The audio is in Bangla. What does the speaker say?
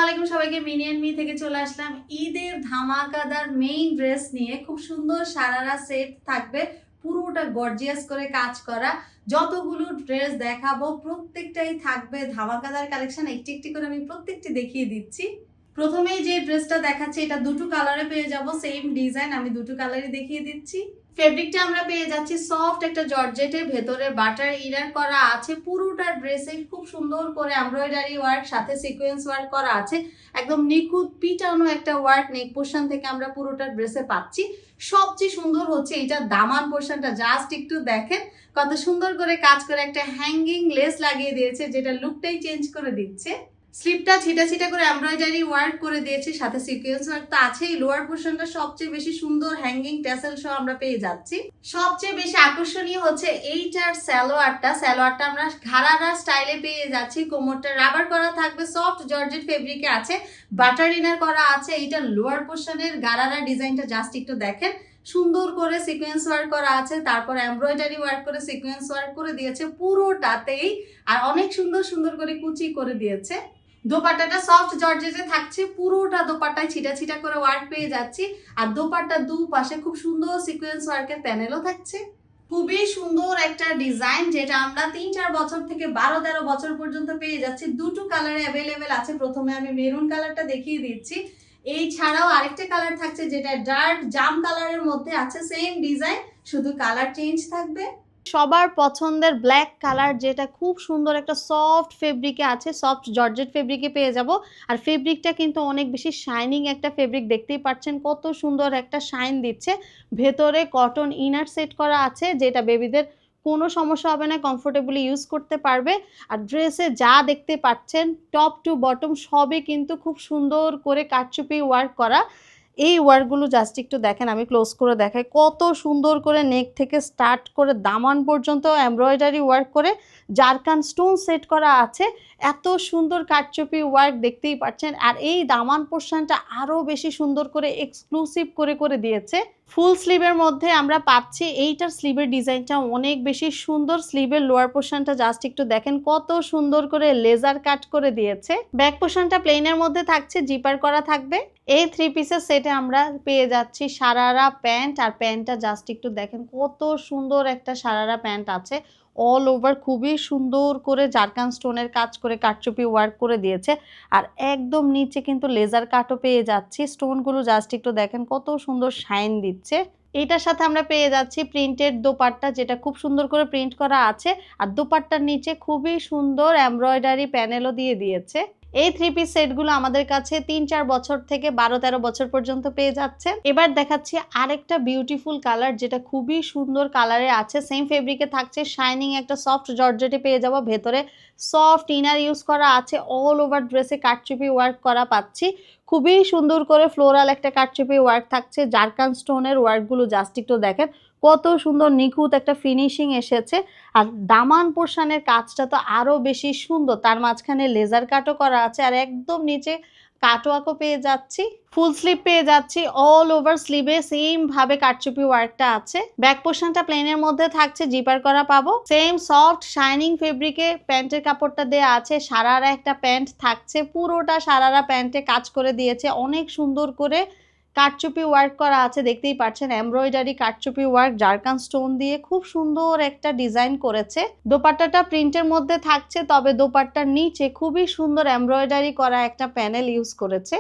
আলাইকুম সবাইকে মিনি এন্ড মি থেকে চলে আসলাম ঈদের ধামাকাদার মেইন ড্রেস নিয়ে। খুব সুন্দর সারারা সেট থাকবে, পুরোটা গর্জিয়াস করে কাজ করা। যতগুলো ড্রেস দেখাবো প্রত্যেকটাই থাকবে ধামাকাদার কালেকশন। একটি একটি করে আমি প্রত্যেকটি দেখিয়ে দিচ্ছি। প্রথমেই যে ড্রেসটা দেখাচ্ছি এটা দুটো কালারে পেয়ে যাব, সেম ডিজাইন আমি দুটো কালারই দেখিয়ে দিচ্ছি। ফেব্রিকটা আমরা পেয়ে যাচ্ছি সফট একটা জর্জেটের, ভেতরে বাটার ইনার করা আছে। পুরোটা ড্রেসে খুব সুন্দর করে এমব্রয়ডারি ওয়ার্ক সাথে সিকোয়েন্স ওয়ার্ক করা আছে। একদম নিখুঁত পিটানো একটা ওয়ার্ক নেক পোর্শন থেকে আমরা পুরোটা ড্রেসে পাচ্ছি। সবচেয়ে সুন্দর হচ্ছে এটা দামান পোর্শনটা, জাস্ট একটু দেখেন কত সুন্দর করে কাজ করে একটা হ্যাঙ্গিং লেস লাগিয়ে দিয়েছে, যেটা লুকটাই চেঞ্জ করে দিচ্ছে। স্লিপটা ছিটা ছিটা করে এমব্রয়ডারি ওয়ার্ক করে দিয়েছে, সাথে সিকোয়েন্স ওয়ার্ক তো আছেই। লোয়ার পোর্শনটা সবচেয়ে বেশি সুন্দর হ্যাঙ্গিং ট্যাসেল সহ আমরা পেয়ে যাচ্ছি। সবচেয়ে বেশি আকর্ষণীয় হচ্ছে এইটার সালোয়ারটা আমরা ঘাড়ারা স্টাইলে পেয়ে যাচ্ছি। কোমরটা রাবার করা থাকবে, সফট জর্জেট ফেব্রিকে আছে, বাটার ইনার করা আছে। এইটার লোয়ার পোর্শনের গারারা ডিজাইনটা জাস্ট একটু দেখেন, সুন্দর করে সিকোয়েন্স ওয়ার্ক করা আছে, তারপর এমব্রয়ডারি ওয়ার্ক করে সিকোয়েন্স ওয়ার্ক করে দিয়েছে পুরোটাতেই, আর অনেক সুন্দর সুন্দর করে কুচি করে দিয়েছে। দোপাট্টাটা সফট জর্জেটে থাকছে, পুরোটা দোপাট্টায় ছিটা ছিটা করে ওয়ার্ক পেয়ে যাচ্ছি। আর দোপাট্টার দুপাশে খুব সুন্দর সিকোয়েন্স ওয়ার্কের প্যানেলও থাকছে। খুবই সুন্দর একটা ডিজাইন, যেটা আমরা 3-4 বছর থেকে 12-13 বছর পর্যন্ত পেয়ে যাচ্ছি। দুটো কালারে অ্যাভেলেবেল আছে। প্রথমে আমি মেরুন কালারটা দেখিয়ে দিচ্ছি। এই ছাড়াও আরেকটা কালার থাকছে যেটা ডার্ক জাম কালারের মধ্যে আছে, সেম ডিজাইন, শুধু কালার চেঞ্জ থাকবে। সবার পছন্দের ব্ল্যাক কালার, যেটা খুব সুন্দর একটা সফট ফেব্রিকে আছে, সফট জর্জেট ফেব্রিকে পেয়ে যাব। আর ফেব্রিকটা কিন্তু অনেক বেশি শাইনিং একটা ফেব্রিক, দেখতেই পাচ্ছেন কত সুন্দর একটা শাইন দিচ্ছে। ভেতরে কটন ইনার সেট করা আছে, যেটা বেবিদের কোনো সমস্যা হবে না, কমফোর্টেবলি ইউজ করতে পারবে। আর ড্রেসে যা দেখতে পাচ্ছেন টপ টু বটম সবই কিন্তু খুব সুন্দর করে কারচুপি ওয়ার্ক করা। এই ওয়ার্কগুলো জাস্ট একটু দেখেন, আমি ক্লোজ করে দেখাই কত সুন্দর করে নেক থেকে স্টার্ট করে দামান পর্যন্ত এমব্রয়ডারি ওয়ার্ক করে জারকান স্টোন সেট করা আছে। এত সুন্দর কারচুপি ওয়ার্ক দেখতেই পাচ্ছেন। আর এই দামান পোর্শনটা আরও বেশি সুন্দর করে এক্সক্লুসিভ করে করে দিয়েছে। ফুল স্লিভের মধ্যে আমরা পাচ্ছি। এইটার স্লিভের ডিজাইনটা অনেক বেশি সুন্দর। স্লিভের লোয়ার পোর্শনটা জাস্ট একটু দেখেন কত সুন্দর করে লেজার কাট করে দিয়েছে। ব্যাক পোর্শনটা প্লেনের মধ্যে থাকছে, জিপার করা থাকবে। এই 3 পিসের সেটে আমরা পেয়ে যাচ্ছি সারারা প্যান্ট। আর প্যান্টটা জাস্ট একটু দেখেন কত সুন্দর একটা সারারা প্যান্ট আছে। অল ওভার খুবই সুন্দর করে জারকান স্টোনের কাজ করে কারচুপি ওয়ার্ক করে দিয়েছে। আর একদম নিচে কিন্তু লেজার কাটও পেয়ে যাচ্ছি। স্টোনগুলো জাস্ট একটু দেখেন কত সুন্দর শাইন দিচ্ছে। এইটার সাথে আমরা পেয়ে যাচ্ছি প্রিন্টেড দোপাট্টা, যেটা খুব সুন্দর করে প্রিন্ট করা আছে। আর দোপাট্টার নিচে খুবই সুন্দর এমব্রয়ডারি প্যানেলও দিয়ে দিয়েছে। এই 3 পিস সেটগুলো আমাদের কাছে 3-4 বছর থেকে 12-13 বছর পর্যন্ত পেয়ে যাচ্ছে। এবার দেখাচ্ছি আরেকটা বিউটিফুল কালার, যেটা খুবই সুন্দর কালারে আছে, সেম ফেব্রিকে থাকছে, শাইনিং একটা সফট জর্জেটে পেয়ে যাব। ভেতরে সফট ইনার ইউজ করা আছে, অল ওভার ড্রেসে কারচুপি ওয়ার্ক করা পাচ্ছি। খুবই সুন্দর করে ফ্লোরাল একটা কারচুপি ওয়ার্ক থাকছে। জারকান স্টোনের ওয়ার্কগুলো জাস্ট একটু দেখেন কত সুন্দর নিখুঁত একটা ফিনিশিং এসেছে। আর দামান পোর্শনের কাজটা তো আরো বেশি সুন্দর, তার মাঝখানে লেজার কাটও করা আছে। আর একদম নিচে কাটওয়ার্কও পেয়ে যাচ্ছি, ফুল স্লিভ পেয়ে যাচ্ছি। অল ওভার স্লিভে সেম ভাবে কারচুপি ওয়ার্কটা আছে। ব্যাক পোর্শনটা প্লেনের মধ্যে থাকছে, জিপার করা পাবো। সেম সফট শাইনিং ফেব্রিকে প্যান্টের কাপড়টা দেয়া আছে। সারারা একটা প্যান্ট থাকছে, পুরোটা সারারা প্যান্টে কাজ করে দিয়েছে, অনেক সুন্দর করে কারচুপি ওয়ার্ক করা আছে। দেখতেই পাচ্ছেন এমব্রয়ডারি কারচুপি ওয়ার্ক জারকান স্টোন দিয়ে খুব সুন্দর একটা ডিজাইন করেছে। দোপাট্টাটা প্রিন্টের মধ্যে থাকছে, তবে দোপাট্টার নিচে খুবই সুন্দর এমব্রয়ডারি করা একটা প্যানেল ইউজ করেছে।